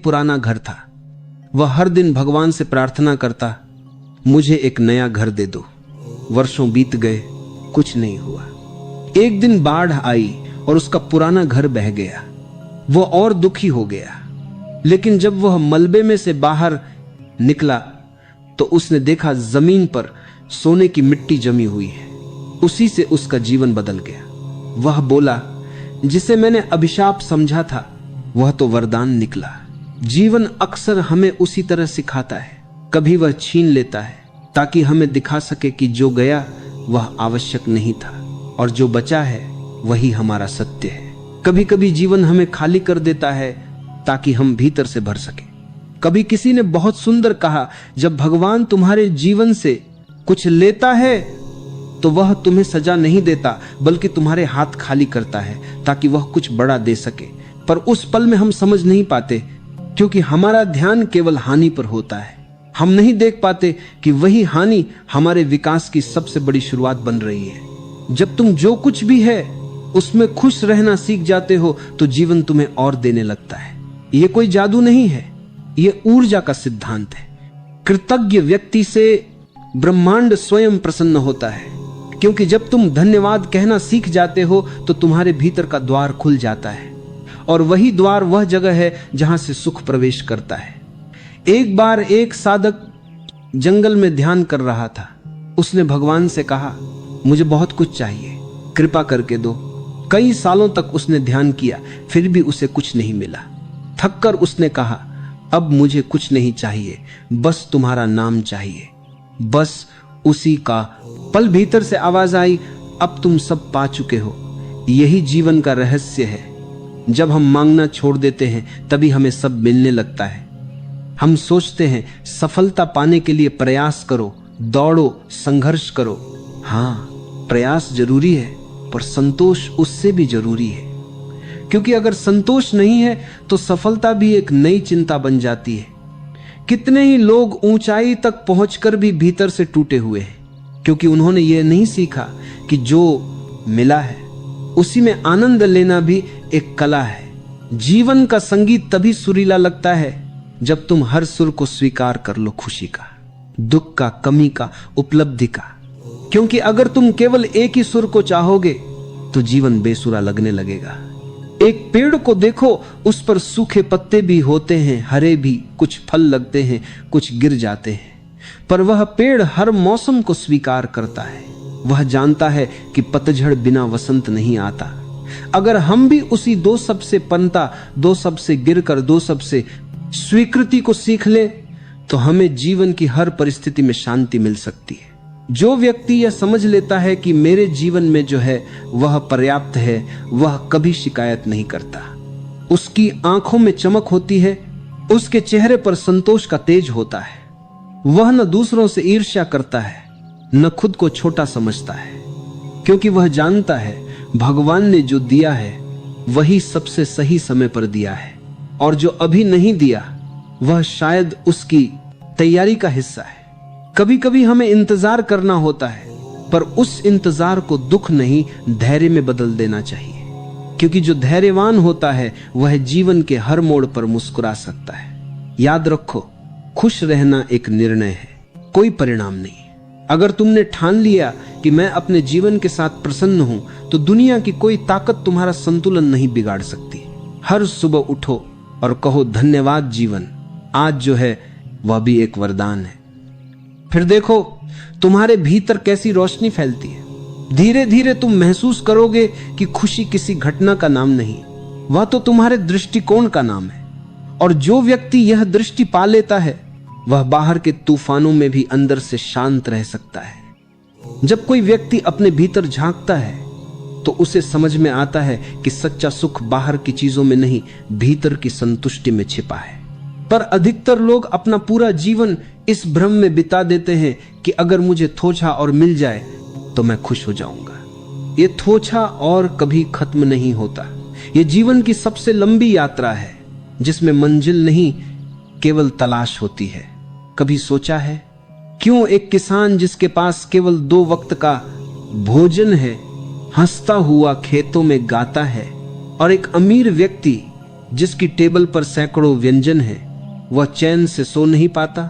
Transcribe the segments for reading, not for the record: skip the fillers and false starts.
एक पुराना घर था। वह हर दिन भगवान से प्रार्थना करता, मुझे एक नया घर दे दो। वर्षों बीत गए, कुछ नहीं हुआ। एक दिन बाढ़ आई और उसका पुराना घर बह गया। वो और दुखी हो गया, लेकिन जब वह मलबे में से बाहर निकला तो उसने देखा जमीन पर सोने की मिट्टी जमी हुई है। उसी से उसका जीवन बदल गया। वह बोला, जिसे मैंने अभिशाप समझा था वह तो वरदान निकला। जीवन अक्सर हमें उसी तरह सिखाता है। कभी वह छीन लेता है ताकि हमें दिखा सके कि जो गया वह आवश्यक नहीं था और जो बचा है वही हमारा सत्य है। कभी कभी जीवन हमें खाली कर देता है ताकि हम भीतर से भर सके। कभी किसी ने बहुत सुंदर कहा, जब भगवान तुम्हारे जीवन से कुछ लेता है तो वह तुम्हें सजा नहीं देता, बल्कि तुम्हारे हाथ खाली करता है ताकि वह कुछ बड़ा दे सके। पर उस पल में हम समझ नहीं पाते, क्योंकि हमारा ध्यान केवल हानि पर होता है। हम नहीं देख पाते कि वही हानि हमारे विकास की सबसे बड़ी शुरुआत बन रही है। जब तुम जो कुछ भी है उसमें खुश रहना सीख जाते हो तो जीवन तुम्हें और देने लगता है। यह कोई जादू नहीं है, यह ऊर्जा का सिद्धांत है। कृतज्ञ व्यक्ति से ब्रह्मांड स्वयं प्रसन्न होता है, क्योंकि जब तुम धन्यवाद कहना सीख जाते हो तो तुम्हारे भीतर का द्वार खुल जाता है, और वही द्वार वह जगह है जहां से सुख प्रवेश करता है। एक बार एक साधक जंगल में ध्यान कर रहा था। उसने भगवान से कहा, मुझे बहुत कुछ चाहिए, कृपा करके दो। कई सालों तक उसने ध्यान किया, फिर भी उसे कुछ नहीं मिला। थककर उसने कहा, अब मुझे कुछ नहीं चाहिए, बस तुम्हारा नाम चाहिए। बस उसी का पल भीतर से आवाज आई, अब तुम सब पा चुके हो। यही जीवन का रहस्य है। जब हम मांगना छोड़ देते हैं तभी हमें सब मिलने लगता है। हम सोचते हैं सफलता पाने के लिए प्रयास करो, दौड़ो, संघर्ष करो। हाँ, प्रयास जरूरी है, पर संतोष उससे भी जरूरी है। क्योंकि अगर संतोष नहीं है तो सफलता भी एक नई चिंता बन जाती है। कितने ही लोग ऊंचाई तक पहुंचकर भी भीतर से टूटे हुए हैं, क्योंकि उन्होंने ये नहीं सीखा कि जो मिला है उसी में आनंद लेना भी एक कला है। जीवन का संगीत तभी सुरीला लगता है जब तुम हर सुर को स्वीकार कर लो, खुशी का, दुख का, कमी का, उपलब्धि का। क्योंकि अगर तुम केवल एक ही सुर को चाहोगे तो जीवन बेसुरा लगने लगेगा। एक पेड़ को देखो, उस पर सूखे पत्ते भी होते हैं, हरे भी, कुछ फल लगते हैं, कुछ गिर जाते हैं, पर वह पेड़ हर मौसम को स्वीकार करता है। वह जानता है कि पतझड़ बिना वसंत नहीं आता। अगर हम भी उसी दो सबसे पनता, दो सबसे गिरकर, दो सबसे स्वीकृति को सीख ले तो हमें जीवन की हर परिस्थिति में शांति मिल सकती है। जो व्यक्ति यह समझ लेता है कि मेरे जीवन में जो है वह पर्याप्त है, वह कभी शिकायत नहीं करता। उसकी आंखों में चमक होती है, उसके चेहरे पर संतोष का तेज होता है। वह न दूसरों से ईर्ष्या करता है, न खुद को छोटा समझता है, क्योंकि वह जानता है भगवान ने जो दिया है वही सबसे सही समय पर दिया है, और जो अभी नहीं दिया वह शायद उसकी तैयारी का हिस्सा है। कभी कभी हमें इंतजार करना होता है, पर उस इंतजार को दुख नहीं, धैर्य में बदल देना चाहिए, क्योंकि जो धैर्यवान होता है वह जीवन के हर मोड़ पर मुस्कुरा सकता है। याद रखो, खुश रहना एक निर्णय है, कोई परिणाम नहीं। अगर तुमने ठान लिया कि मैं अपने जीवन के साथ प्रसन्न हूं, तो दुनिया की कोई ताकत तुम्हारा संतुलन नहीं बिगाड़ सकती। हर सुबह उठो और कहो, धन्यवाद जीवन, आज जो है वह भी एक वरदान है। फिर देखो तुम्हारे भीतर कैसी रोशनी फैलती है। धीरे धीरे तुम महसूस करोगे कि खुशी किसी घटना का नाम नहीं, वह तो तुम्हारे दृष्टिकोण का नाम है। और जो व्यक्ति यह दृष्टि पा लेता है वह बाहर के तूफानों में भी अंदर से शांत रह सकता है। जब कोई व्यक्ति अपने भीतर झांकता है तो उसे समझ में आता है कि सच्चा सुख बाहर की चीजों में नहीं, भीतर की संतुष्टि में छिपा है। पर अधिकतर लोग अपना पूरा जीवन इस भ्रम में बिता देते हैं कि अगर मुझे थोड़ा और मिल जाए तो मैं खुश हो जाऊंगा। ये थोड़ा और कभी खत्म नहीं होता। ये जीवन की सबसे लंबी यात्रा है जिसमें मंजिल नहीं, केवल तलाश होती है। कभी सोचा है क्यों एक किसान जिसके पास केवल 2 वक्त का भोजन है हंसता हुआ खेतों में गाता है, और एक अमीर व्यक्ति जिसकी टेबल पर सैकड़ों व्यंजन है, वह चैन से सो नहीं पाता,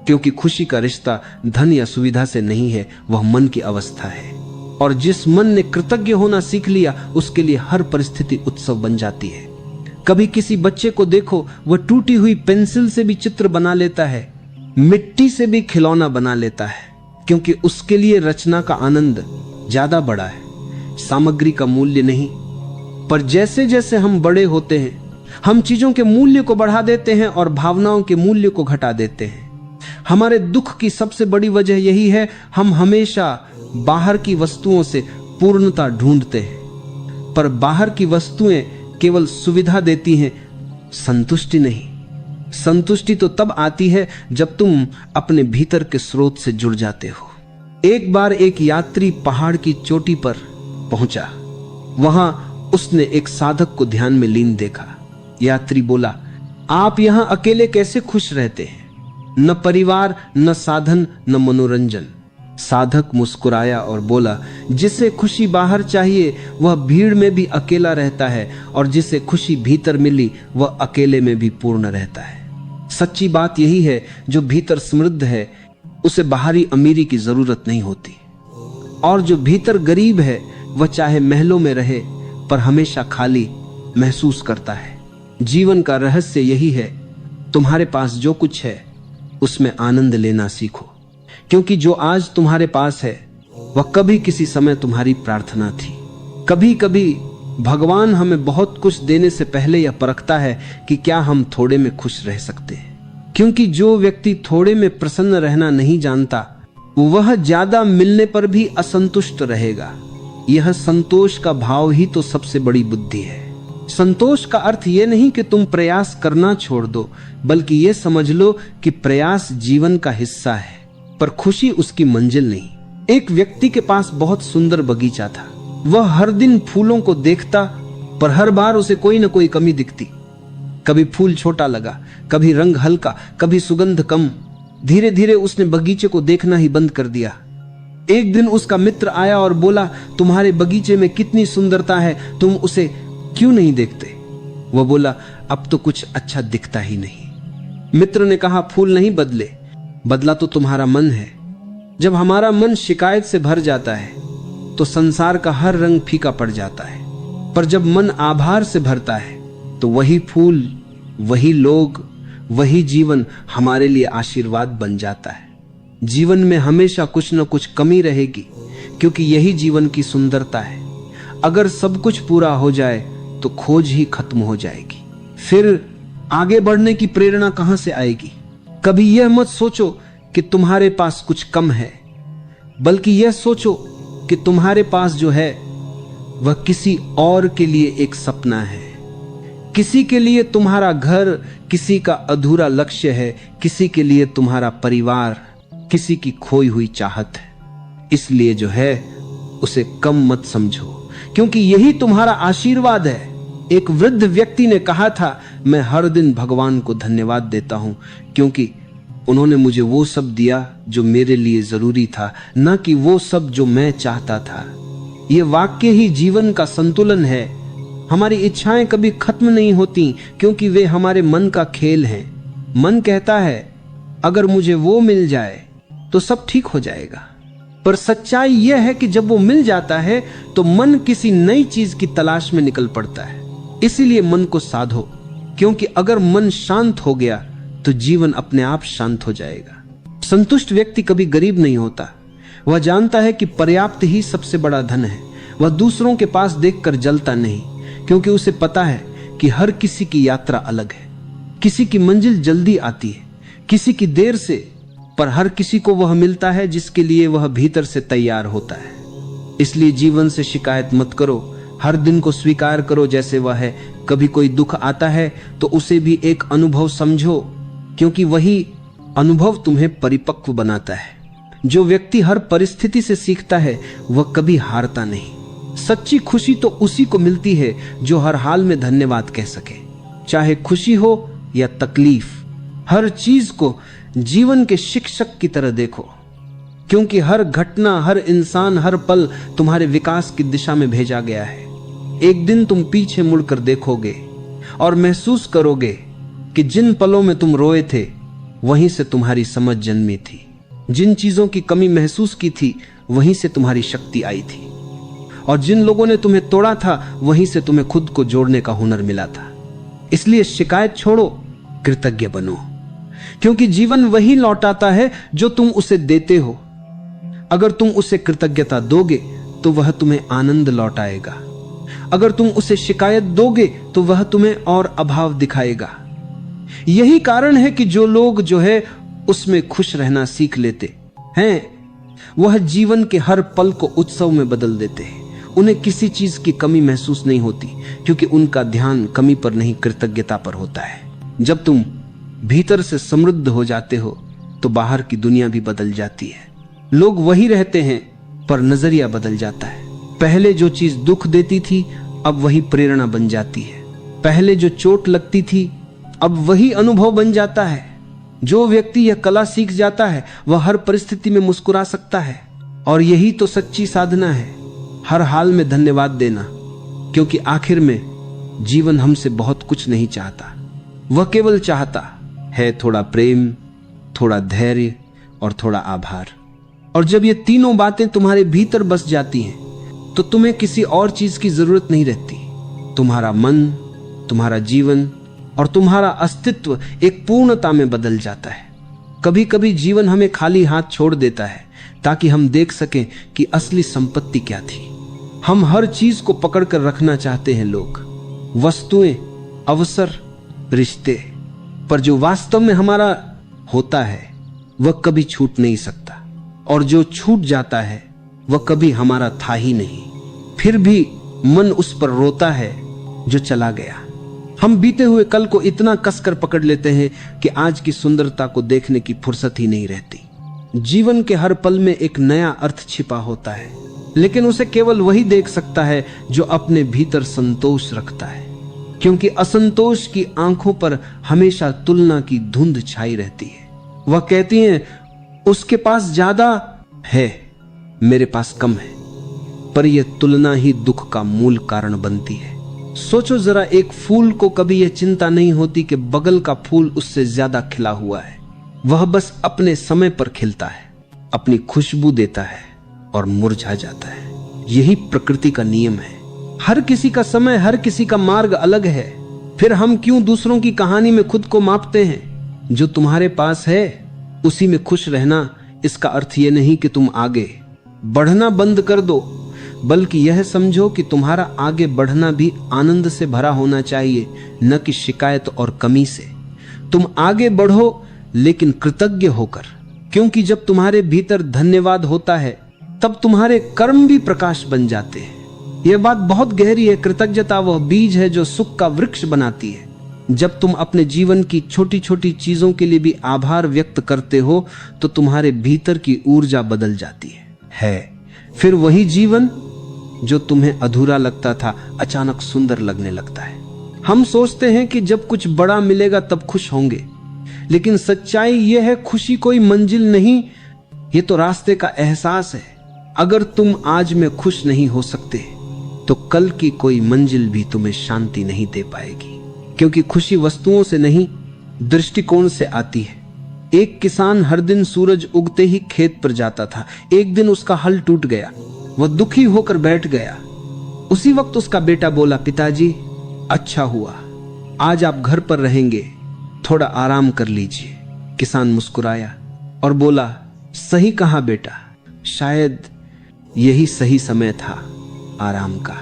क्योंकि खुशी का रिश्ता धन या सुविधा से नहीं है, वह मन की अवस्था है। और जिस मन ने कृतज्ञ होना सीख लिया, उसके लिए हर परिस्थिति उत्सव बन जाती है। कभी किसी बच्चे को देखो, वह टूटी हुई पेंसिल से भी चित्र बना लेता है, मिट्टी से भी खिलौना बना लेता है, क्योंकि उसके लिए रचना का आनंद ज्यादा बड़ा है, सामग्री का मूल्य नहीं। पर जैसे जैसे हम बड़े होते हैं, हम चीजों के मूल्य को बढ़ा देते हैं और भावनाओं के मूल्य को घटा देते हैं। हमारे दुख की सबसे बड़ी वजह यही है, हम हमेशा बाहर की वस्तुओं से पूर्णता ढूंढते हैं, पर बाहर की वस्तुएं केवल सुविधा देती हैं, संतुष्टि नहीं। संतुष्टि तो तब आती है जब तुम अपने भीतर के स्रोत से जुड़ जाते हो। एक बार एक यात्री पहाड़ की चोटी पर पहुंचा। वहां उसने एक साधक को ध्यान में लीन देखा। यात्री बोला, आप यहां अकेले कैसे खुश रहते हैं? न परिवार, न साधन, न मनोरंजन। साधक मुस्कुराया और बोला, जिसे खुशी बाहर चाहिए वह भीड़ में भी अकेला रहता है, और जिसे खुशी भीतर मिली वह अकेले में भी पूर्ण रहता है। सच्ची बात यही है, जो भीतर समृद्ध है उसे बाहरी अमीरी की जरूरत नहीं होती, और जो भीतर गरीब है वह चाहे महलों में रहे पर हमेशा खाली महसूस करता है। जीवन का रहस्य यही है, तुम्हारे पास जो कुछ है उसमें आनंद लेना सीखो, क्योंकि जो आज तुम्हारे पास है वह कभी किसी समय तुम्हारी प्रार्थना थी। कभी कभी भगवान हमें बहुत कुछ देने से पहले यह परखता है कि क्या हम थोड़े में खुश रह सकते हैं, क्योंकि जो व्यक्ति थोड़े में प्रसन्न रहना नहीं जानता, वह ज्यादा मिलने पर भी असंतुष्ट रहेगा। यह संतोष का भाव ही तो सबसे बड़ी बुद्धि है। संतोष का अर्थ यह नहीं कि तुम प्रयास करना छोड़ दो, बल्कि यह समझ लो कि प्रयास जीवन का हिस्सा है, पर खुशी उसकी मंजिल नहीं। एक व्यक्ति के पास बहुत सुंदर बगीचा था। वह हर दिन फूलों को देखता, पर हर बार उसे कोई न कोई कमी दिखती। कभी फूल छोटा लगा, कभी रंग हल्का, कभी सुगंध कम। धीरे धीरे उसने बगीचे को देखना ही बंद कर दिया। एक दिन उसका मित्र आया और बोला, तुम्हारे बगीचे में कितनी सुंदरता है, तुम उसे क्यों नहीं देखते? वह बोला, अब तो कुछ अच्छा दिखता ही नहीं। मित्र ने कहा, फूल नहीं बदले, बदला तो तुम्हारा मन है। जब हमारा मन शिकायत से भर जाता है तो संसार का हर रंग फीका पड़ जाता है, पर जब मन आभार से भरता है तो वही फूल, वही लोग, वही जीवन हमारे लिए आशीर्वाद बन जाता है। जीवन में हमेशा कुछ न कुछ कमी रहेगी, क्योंकि यही जीवन की सुंदरता है। अगर सब कुछ पूरा हो जाए तो खोज ही खत्म हो जाएगी, फिर आगे बढ़ने की प्रेरणा कहां से आएगी? कभी यह मत सोचो कि तुम्हारे पास कुछ कम है, बल्कि यह सोचो कि तुम्हारे पास जो है वह किसी और के लिए एक सपना है। किसी के लिए तुम्हारा घर किसी का अधूरा लक्ष्य है, किसी के लिए तुम्हारा परिवार किसी की खोई हुई चाहत है। इसलिए जो है उसे कम मत समझो, क्योंकि यही तुम्हारा आशीर्वाद है। एक वृद्ध व्यक्ति ने कहा था, मैं हर दिन भगवान को धन्यवाद देता हूं, क्योंकि उन्होंने मुझे वो सब दिया जो मेरे लिए जरूरी था, न कि वो सब जो मैं चाहता था। ये वाक्य ही जीवन का संतुलन है। हमारी इच्छाएं कभी खत्म नहीं होती, क्योंकि वे हमारे मन का खेल हैं। मन कहता है, अगर मुझे वो मिल जाए तो सब ठीक हो जाएगा, पर सच्चाई यह है कि जब वो मिल जाता है तो मन किसी नई चीज की तलाश में निकल पड़ता है। इसीलिए मन को साधो, क्योंकि अगर मन शांत हो गया तो जीवन अपने आप शांत हो जाएगा। संतुष्ट व्यक्ति कभी गरीब नहीं होता। वह जानता है कि पर्याप्त ही सबसे बड़ा धन है। वह दूसरों के पास देखकर जलता नहीं, क्योंकि उसे पता है कि हर किसी की यात्रा अलग है। किसी की मंजिल जल्दी आती है, किसी की देर से, पर हर किसी को वह मिलता है जिसके लिए वह भीतर से तैयार होता है। इसलिए जीवन से शिकायत मत करो, हर दिन को स्वीकार करो जैसे वह है। कभी कोई दुख आता है तो उसे भी एक अनुभव समझो, क्योंकि वही अनुभव तुम्हें परिपक्व बनाता है। जो व्यक्ति हर परिस्थिति से सीखता है वह कभी हारता नहीं। सच्ची खुशी तो उसी को मिलती है जो हर हाल में धन्यवाद कह सके, चाहे खुशी हो या तकलीफ। हर चीज को जीवन के शिक्षक की तरह देखो, क्योंकि हर घटना, हर इंसान, हर पल तुम्हारे विकास की दिशा में भेजा गया है। एक दिन तुम पीछे मुड़कर देखोगे और महसूस करोगे कि जिन पलों में तुम रोए थे वहीं से तुम्हारी समझ जन्मी थी। जिन चीजों की कमी महसूस की थी वहीं से तुम्हारी शक्ति आई थी। और जिन लोगों ने तुम्हें तोड़ा था वहीं से तुम्हें खुद को जोड़ने का हुनर मिला था। इसलिए शिकायत छोड़ो, कृतज्ञ बनो, क्योंकि जीवन वही लौटाता है जो तुम उसे देते हो। अगर तुम उसे कृतज्ञता दोगे तो वह तुम्हें आनंद लौटाएगा। अगर तुम उसे शिकायत दोगे तो वह तुम्हें और अभाव दिखाएगा। यही कारण है कि जो लोग जो है उसमें खुश रहना सीख लेते हैं, वह जीवन के हर पल को उत्सव में बदल देते हैं। उन्हें किसी चीज की कमी महसूस नहीं होती, क्योंकि उनका ध्यान कमी पर नहीं, कृतज्ञता पर होता है। जब तुम भीतर से समृद्ध हो जाते हो तो बाहर की दुनिया भी बदल जाती है। लोग वही रहते हैं पर नजरिया बदल जाता है। पहले जो चीज दुख देती थी अब वही प्रेरणा बन जाती है। पहले जो चोट लगती थी अब वही अनुभव बन जाता है। जो व्यक्ति यह कला सीख जाता है वह हर परिस्थिति में मुस्कुरा सकता है। और यही तो सच्ची साधना है, हर हाल में धन्यवाद देना, क्योंकि आखिर में जीवन हमसे बहुत कुछ नहीं चाहता। वह केवल चाहता है थोड़ा प्रेम, थोड़ा धैर्य और थोड़ा आभार। और जब ये तीनों बातें तुम्हारे भीतर बस जाती हैं तो तुम्हें किसी और चीज की जरूरत नहीं रहती। तुम्हारा मन, तुम्हारा जीवन और तुम्हारा अस्तित्व एक पूर्णता में बदल जाता है। कभी कभी जीवन हमें खाली हाथ छोड़ देता है ताकि हम देख सकें कि असली संपत्ति क्या थी। हम हर चीज को पकड़ कर रखना चाहते हैं, लोग, वस्तुएं, अवसर, रिश्ते, पर जो वास्तव में हमारा होता है वह कभी छूट नहीं सकता। और जो छूट जाता है वह कभी हमारा था ही नहीं। फिर भी मन उस पर रोता है जो चला गया। हम बीते हुए कल को इतना कसकर पकड़ लेते हैं कि आज की सुंदरता को देखने की फुर्सत ही नहीं रहती। जीवन के हर पल में एक नया अर्थ छिपा होता है, लेकिन उसे केवल वही देख सकता है जो अपने भीतर संतोष रखता है, क्योंकि असंतोष की आंखों पर हमेशा तुलना की धुंध छाई रहती है। वह कहती हैं उसके पास ज्यादा है, मेरे पास कम है, पर यह तुलना ही दुख का मूल कारण बनती है। सोचो जरा, एक फूल को कभी यह चिंता नहीं होती कि बगल का फूल उससे ज्यादा खिला हुआ है। वह बस अपने समय पर खिलता है, अपनी खुशबू देता है और मुरझा जाता है। यही प्रकृति का नियम है। हर किसी का समय, हर किसी का मार्ग अलग है। फिर हम क्यों दूसरों की कहानी में खुद को मापते हैं? जो तुम्हारे पास है उसी में खुश रहना, इसका अर्थ यह नहीं कि तुम आगे बढ़ना बंद कर दो, बल्कि यह समझो कि तुम्हारा आगे बढ़ना भी आनंद से भरा होना चाहिए, न कि शिकायत और कमी से। तुम आगे बढ़ो लेकिन कृतज्ञ होकर, क्योंकि जब तुम्हारे भीतर धन्यवाद होता है तब तुम्हारे कर्म भी प्रकाश बन जाते हैं। यह बात बहुत गहरी है। कृतज्ञता वह बीज है जो सुख का वृक्ष बनाती है। जब तुम अपने जीवन की छोटी छोटी चीजों के लिए भी आभार व्यक्त करते हो तो तुम्हारे भीतर की ऊर्जा बदल जाती है। फिर वही जीवन जो तुम्हें अधूरा लगता था अचानक सुंदर लगने लगता है। हम सोचते हैं कि जब कुछ बड़ा मिलेगा तब खुश होंगे, लेकिन सच्चाई यह है खुशी कोई मंजिल नहीं, ये तो रास्ते का एहसास है। अगर तुम आज में खुश नहीं हो सकते तो कल की कोई मंजिल भी तुम्हें शांति नहीं दे पाएगी, क्योंकि खुशी वस्तुओं से नहीं, दृष्टिकोण से आती है। एक किसान हर दिन सूरज उगते ही खेत पर जाता था। एक दिन उसका हल टूट गया, वह दुखी होकर बैठ गया। उसी वक्त उसका बेटा बोला, पिताजी अच्छा हुआ, आज आप घर पर रहेंगे, थोड़ा आराम कर लीजिए। किसान मुस्कुराया और बोला, सही कहा बेटा, शायद यही सही समय था आराम का।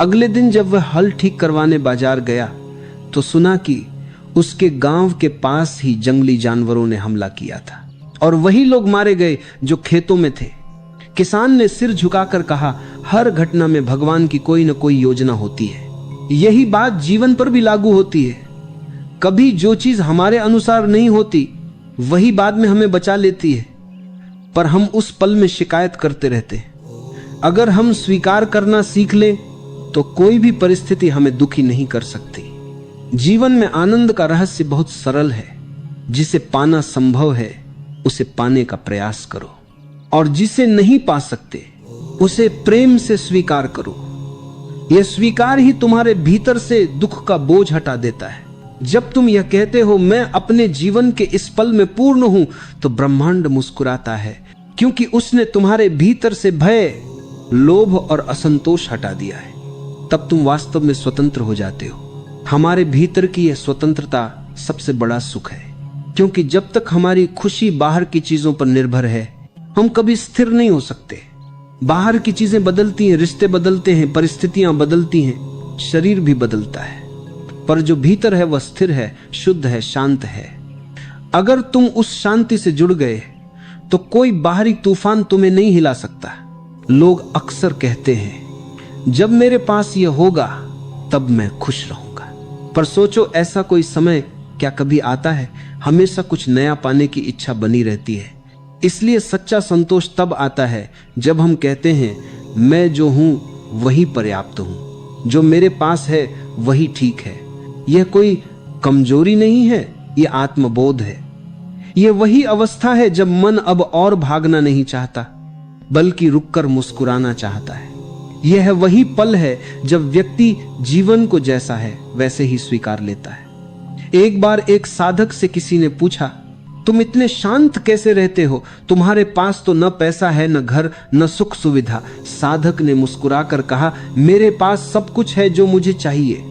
अगले दिन जब वह हल ठीक करवाने बाजार गया तो सुना कि उसके गांव के पास ही जंगली जानवरों ने हमला किया था और वही लोग मारे गए जो खेतों में थे। किसान ने सिर झुकाकर कहा, हर घटना में भगवान की कोई न कोई योजना होती है। यही बात जीवन पर भी लागू होती है। कभी जो चीज हमारे अनुसार नहीं होती वही बाद में हमें बचा लेती है, पर हम उस पल में शिकायत करते रहते हैं। अगर हम स्वीकार करना सीख लें तो कोई भी परिस्थिति हमें दुखी नहीं कर सकती। जीवन में आनंद का रहस्य बहुत सरल है। जिसे पाना संभव है उसे पाने का प्रयास करो, और जिसे नहीं पा सकते उसे प्रेम से स्वीकार करो। यह स्वीकार ही तुम्हारे भीतर से दुख का बोझ हटा देता है। जब तुम यह कहते हो मैं अपने जीवन के इस पल में पूर्ण हूं, तो ब्रह्मांड मुस्कुराता है, क्योंकि उसने तुम्हारे भीतर से भय, लोभ और असंतोष हटा दिया है। तब तुम वास्तव में स्वतंत्र हो जाते हो। हमारे भीतर की यह स्वतंत्रता सबसे बड़ा सुख है, क्योंकि जब तक हमारी खुशी बाहर की चीजों पर निर्भर है, हम कभी स्थिर नहीं हो सकते। बाहर की चीजें बदलती हैं, रिश्ते बदलते हैं, परिस्थितियां बदलती हैं, शरीर भी बदलता है, पर जो भीतर है वह स्थिर है, शुद्ध है, शांत है। अगर तुम उस शांति से जुड़ गए तो कोई बाहरी तूफान तुम्हें नहीं हिला सकता। लोग अक्सर कहते हैं जब मेरे पास यह होगा तब मैं खुश रहूंगा, पर सोचो ऐसा कोई समय क्या कभी आता है? हमेशा कुछ नया पाने की इच्छा बनी रहती है। इसलिए सच्चा संतोष तब आता है जब हम कहते हैं मैं जो हूं वही पर्याप्त हूं, जो मेरे पास है वही ठीक है। यह कोई कमजोरी नहीं है, यह आत्मबोध है। यह वही अवस्था है जब मन अब और भागना नहीं चाहता, बल्कि रुककर मुस्कुराना चाहता है। यह वही पल है जब व्यक्ति जीवन को जैसा है वैसे ही स्वीकार लेता है। एक बार एक साधक से किसी ने पूछा, तुम इतने शांत कैसे रहते हो? तुम्हारे पास तो न पैसा है, न घर, न सुख सुविधा। साधक ने मुस्कुराकर कहा, मेरे पास सब कुछ है जो मुझे चाहिए।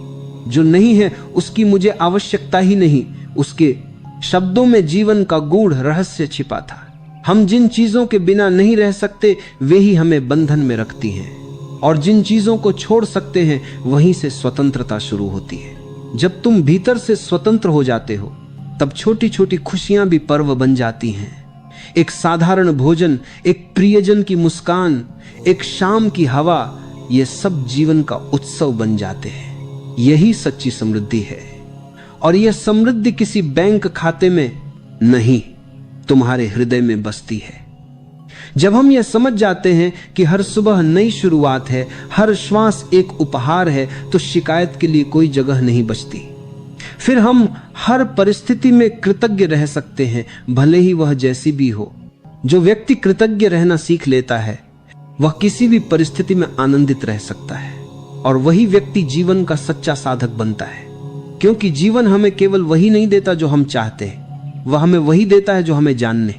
जो नहीं है उसकी मुझे आवश्यकता ही नहीं। उसके शब्दों में जीवन का गूढ़ रहस्य छिपा था। हम जिन चीजों के बिना नहीं रह सकते वे ही हमें बंधन में रखती हैं, और जिन चीजों को छोड़ सकते हैं वहीं से स्वतंत्रता शुरू होती है। जब तुम भीतर से स्वतंत्र हो जाते हो तब छोटी छोटी खुशियां भी पर्व बन जाती हैं। एक साधारण भोजन, एक प्रियजन की मुस्कान, एक शाम की हवा, ये सब जीवन का उत्सव बन जाते हैं। यही सच्ची समृद्धि है, और यह समृद्धि किसी बैंक खाते में नहीं, तुम्हारे हृदय में बसती है। जब हम यह समझ जाते हैं कि हर सुबह नई शुरुआत है, हर श्वास एक उपहार है, तो शिकायत के लिए कोई जगह नहीं बचती। फिर हम हर परिस्थिति में कृतज्ञ रह सकते हैं, भले ही वह जैसी भी हो। जो व्यक्ति कृतज्ञ रहना सीख लेता है वह किसी भी परिस्थिति में आनंदित रह सकता है, और वही व्यक्ति जीवन का सच्चा साधक बनता है। क्योंकि जीवन हमें केवल वही नहीं देता जो हम चाहते हैं, वह हमें वही देता है जो हमें जानने,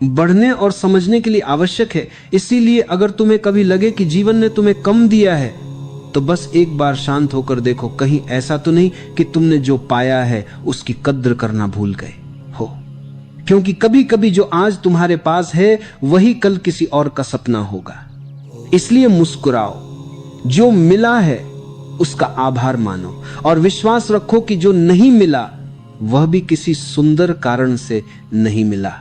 बढ़ने और समझने के लिए आवश्यक है। इसीलिए अगर तुम्हें कभी लगे कि जीवन ने तुम्हें कम दिया है, तो बस एक बार शांत होकर देखो, कहीं ऐसा तो नहीं कि तुमने जो पाया है उसकी कद्र करना भूल गए हो। क्योंकि कभी कभी जो आज तुम्हारे पास है वही कल किसी और का सपना होगा। इसलिए मुस्कुराओ, जो मिला है उसका आभार मानो, और विश्वास रखो कि जो नहीं मिला वह भी किसी सुंदर कारण से नहीं मिला।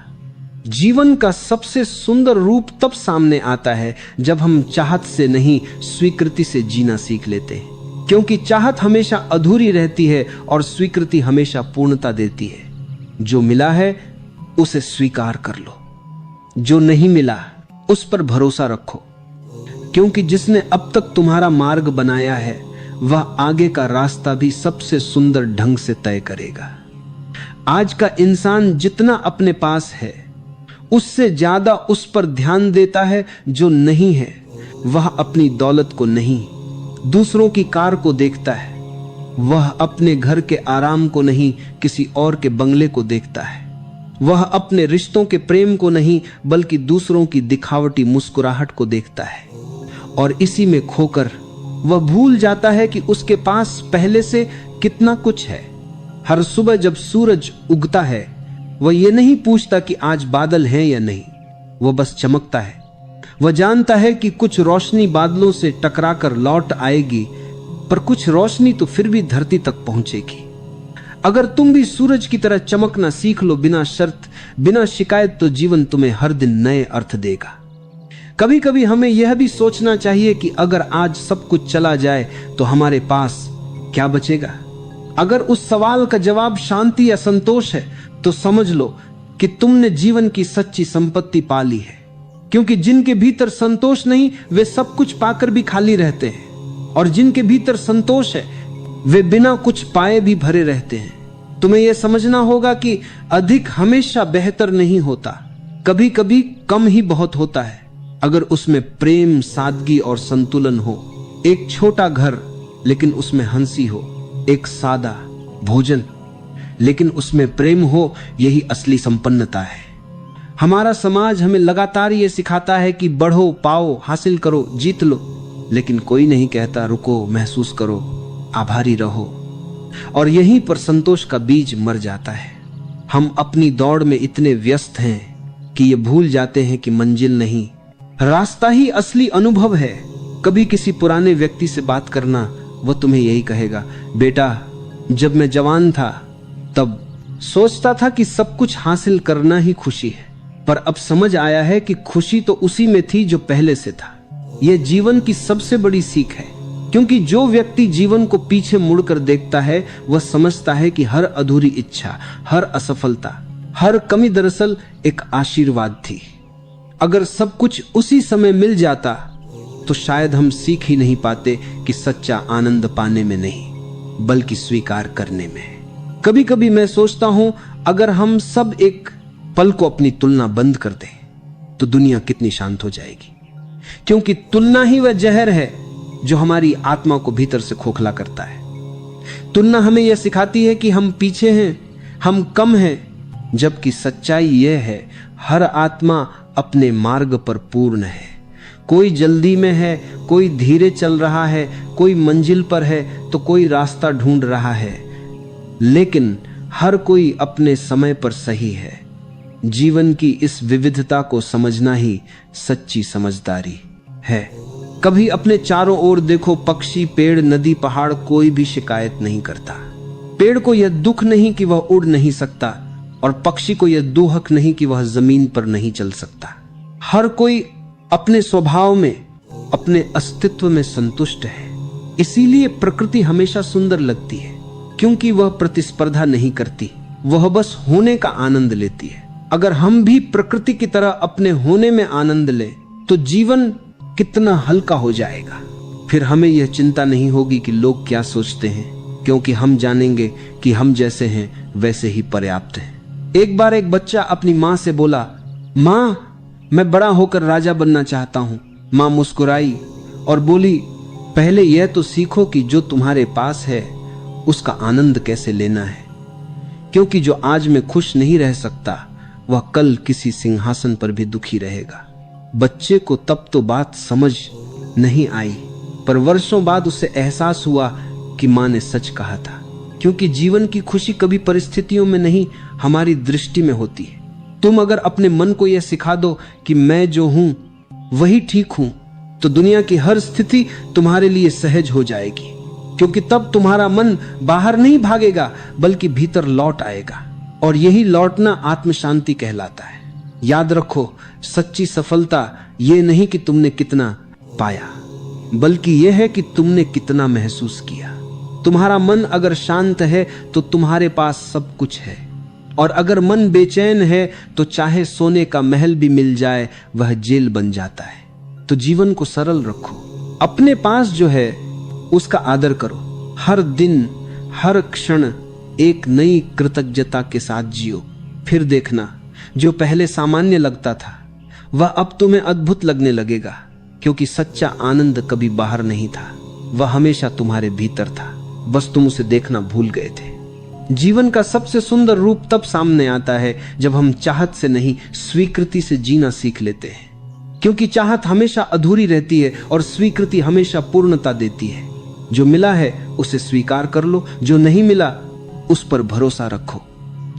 जीवन का सबसे सुंदर रूप तब सामने आता है जब हम चाहत से नहीं, स्वीकृति से जीना सीख लेते हैं। क्योंकि चाहत हमेशा अधूरी रहती है और स्वीकृति हमेशा पूर्णता देती है। जो मिला है उसे स्वीकार कर लो, जो नहीं मिला उस पर भरोसा रखो, क्योंकि जिसने अब तक तुम्हारा मार्ग बनाया है वह आगे का रास्ता भी सबसे सुंदर ढंग से तय करेगा। आज का इंसान जितना अपने पास है उससे ज्यादा उस पर ध्यान देता है जो नहीं है। वह अपनी दौलत को नहीं, दूसरों की कार को देखता है। वह अपने घर के आराम को नहीं, किसी और के बंगले को देखता है। वह अपने रिश्तों के प्रेम को नहीं, बल्कि दूसरों की दिखावटी मुस्कुराहट को देखता है। और इसी में खोकर वह भूल जाता है कि उसके पास पहले से कितना कुछ है। हर सुबह जब सूरज उगता है वह ये नहीं पूछता कि आज बादल हैं या नहीं, वह बस चमकता है। वह जानता है कि कुछ रोशनी बादलों से टकराकर लौट आएगी, पर कुछ रोशनी तो फिर भी धरती तक पहुंचेगी। अगर तुम भी सूरज की तरह चमकना सीख लो बिना शर्त, बिना शिकायत, तो जीवन तुम्हें हर दिन नए अर्थ देगा। कभी कभी हमें यह भी सोचना चाहिए कि अगर आज सब कुछ चला जाए तो हमारे पास क्या बचेगा। अगर उस सवाल का जवाब शांति या संतोष है तो समझ लो कि तुमने जीवन की सच्ची संपत्ति पा ली है। क्योंकि जिनके भीतर संतोष नहीं वे सब कुछ पाकर भी खाली रहते हैं, और जिनके भीतर संतोष है वे बिना कुछ पाए भी भरे रहते हैं। तुम्हें यह समझना होगा कि अधिक हमेशा बेहतर नहीं होता, कभी कभी कम ही बहुत होता है, अगर उसमें प्रेम, सादगी और संतुलन हो। एक छोटा घर लेकिन उसमें हंसी हो, एक सादा भोजन लेकिन उसमें प्रेम हो, यही असली संपन्नता है। हमारा समाज हमें लगातार ये सिखाता है कि बढ़ो, पाओ, हासिल करो, जीत लो, लेकिन कोई नहीं कहता रुको, महसूस करो, आभारी रहो। और यहीं पर संतोष का बीज मर जाता है। हम अपनी दौड़ में इतने व्यस्त हैं कि ये भूल जाते हैं कि मंजिल नहीं, रास्ता ही असली अनुभव है। कभी किसी पुराने व्यक्ति से बात करना, वह तुम्हें यही कहेगा, बेटा जब मैं जवान था तब सोचता था कि सब कुछ हासिल करना ही खुशी है, पर अब समझ आया है कि खुशी तो उसी में थी जो पहले से था। यह जीवन की सबसे बड़ी सीख है, क्योंकि जो व्यक्ति जीवन को पीछे मुड़कर देखता है वह समझता है कि हर अधूरी इच्छा, हर असफलता, हर कमी दरअसल एक आशीर्वाद थी। अगर सब कुछ उसी समय मिल जाता तो शायद हम सीख ही नहीं पाते कि सच्चा आनंद पाने में नहीं बल्कि स्वीकार करने में। कभी कभी मैं सोचता हूं अगर हम सब एक पल को अपनी तुलना बंद कर दें तो दुनिया कितनी शांत हो जाएगी, क्योंकि तुलना ही वह जहर है जो हमारी आत्मा को भीतर से खोखला करता है। तुलना हमें यह सिखाती है कि हम पीछे हैं, हम कम हैं, जबकि सच्चाई यह है हर आत्मा अपने मार्ग पर पूर्ण है। कोई जल्दी में है, कोई धीरे चल रहा है, कोई मंजिल पर है तो कोई रास्ता ढूंढ रहा है, लेकिन हर कोई अपने समय पर सही है। जीवन की इस विविधता को समझना ही सच्ची समझदारी है। कभी अपने चारों ओर देखो, पक्षी, पेड़, नदी, पहाड़, कोई भी शिकायत नहीं करता। पेड़ को यह दुख नहीं कि वह उड़ नहीं सकता और पक्षी को यह दुहक नहीं कि वह जमीन पर नहीं चल सकता। हर कोई अपने स्वभाव में, अपने अस्तित्व में संतुष्ट है। इसीलिए प्रकृति हमेशा सुंदर लगती है, क्योंकि वह प्रतिस्पर्धा नहीं करती, वह बस होने का आनंद लेती है। अगर हम भी प्रकृति की तरह अपने होने में आनंद लें तो जीवन कितना हल्का हो जाएगा। फिर हमें यह चिंता नहीं होगी कि लोग क्या सोचते हैं, क्योंकि हम जानेंगे कि हम जैसे हैं वैसे ही पर्याप्त हैं। एक बार एक बच्चा अपनी माँ से बोला, माँ मैं बड़ा होकर राजा बनना चाहता हूँ। माँ मुस्कुराई और बोली, पहले यह तो सीखो कि जो तुम्हारे पास है उसका आनंद कैसे लेना है, क्योंकि जो आज में खुश नहीं रह सकता वह कल किसी सिंहासन पर भी दुखी रहेगा। बच्चे को तब तो बात समझ नहीं आई, पर वर्षों बाद उसे एहसास हुआ कि माँ ने सच कहा था, क्योंकि जीवन की खुशी कभी परिस्थितियों में नहीं, हमारी दृष्टि में होती है। तुम अगर अपने मन को यह सिखा दो कि मैं जो हूं वही ठीक हूं, तो दुनिया की हर स्थिति तुम्हारे लिए सहज हो जाएगी, क्योंकि तब तुम्हारा मन बाहर नहीं भागेगा बल्कि भीतर लौट आएगा, और यही लौटना आत्म शांति कहलाता है। याद रखो, सच्ची सफलता ये नहीं कि तुमने कितना पाया, बल्कि यह है कि तुमने कितना महसूस किया। तुम्हारा मन अगर शांत है तो तुम्हारे पास सब कुछ है, और अगर मन बेचैन है तो चाहे सोने का महल भी मिल जाए वह जेल बन जाता है। तो जीवन को सरल रखो, अपने पास जो है उसका आदर करो। हर दिन, हर क्षण एक नई कृतज्ञता के साथ जियो। फिर देखना, जो पहले सामान्य लगता था वह अब तुम्हें अद्भुत लगने लगेगा, क्योंकि सच्चा आनंद कभी बाहर नहीं था, वह हमेशा तुम्हारे भीतर था, बस तुम उसे देखना भूल गए थे। जीवन का सबसे सुंदर रूप तब सामने आता है जब हम चाहत से नहीं, स्वीकृति से जीना सीख लेते हैं, क्योंकि चाहत हमेशा अधूरी रहती है और स्वीकृति हमेशा पूर्णता देती है। जो मिला है उसे स्वीकार कर लो, जो नहीं मिला उस पर भरोसा रखो,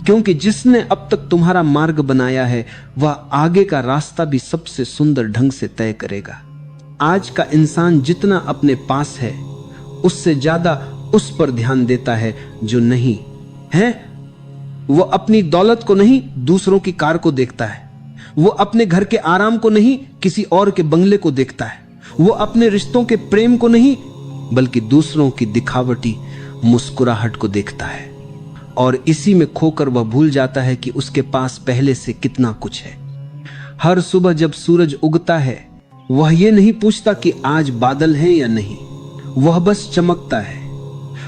क्योंकि जिसने अब तक तुम्हारा मार्ग बनाया है वह आगे का रास्ता भी सबसे सुंदर ढंग से तय करेगा। आज का इंसान जितना अपने पास है उससे ज्यादा उस पर ध्यान देता है जो नहीं है। वो अपनी दौलत को नहीं, दूसरों की कार को देखता है। वो अपने घर के आराम को नहीं, किसी और के बंगले को देखता है। वो अपने रिश्तों के प्रेम को नहीं, बल्कि दूसरों की दिखावटी मुस्कुराहट को देखता है, और इसी में खोकर वह भूल जाता है कि उसके पास पहले से कितना कुछ है। हर सुबह जब सूरज उगता है वह ये नहीं पूछता कि आज बादल हैं या नहीं, वह बस चमकता है।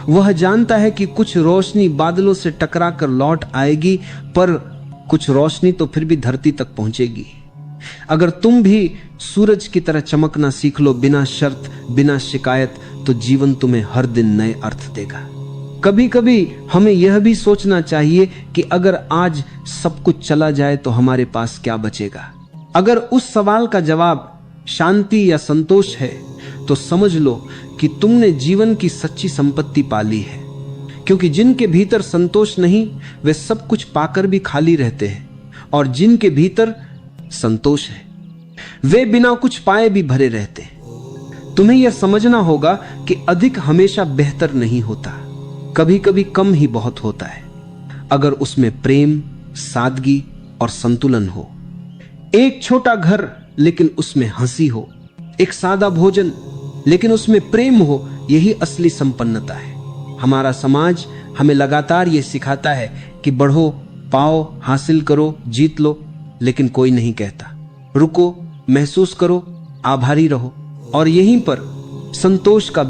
वह जानता है कि कुछ रोशनी बादलों से टकरा कर लौट आएगी, पर कुछ रोशनी तो फिर भी धरती तक पहुंचेगी। अगर तुम भी सूरज की तरह चमकना सीख लो, बिना शर्त, बिना शिकायत, तो जीवन तुम्हें हर दिन नए अर्थ देगा। कभी कभी हमें यह भी सोचना चाहिए कि अगर आज सब कुछ चला जाए तो हमारे पास क्या बचेगा। अगर उस सवाल का जवाब शांति या संतोष है तो समझ लो कि तुमने जीवन की सच्ची संपत्ति पाली है। क्योंकि जिनके भीतर संतोष नहीं वे सब कुछ पाकर भी खाली रहते हैं, और जिनके भीतर संतोष है वे बिना कुछ पाए भी भरे रहते हैं। तुम्हें यह समझना होगा कि अधिक हमेशा बेहतर नहीं होता, कभी कभी कम ही बहुत होता है, अगर उसमें प्रेम, सादगी और संतुलन हो। एक छोटा घर लेकिन उसमें हंसी हो, एक सादा भोजन लेकिन उसमें प्रेम हो, यही असली संपन्नता है। हमारा समाज हमें लगातार यह सिखाता है कि बढ़ो, पाओ, हासिल करो, जीत लो, लेकिन कोई नहीं कहता रुको, महसूस करो, आभारी रहो, और यहीं पर संतोष का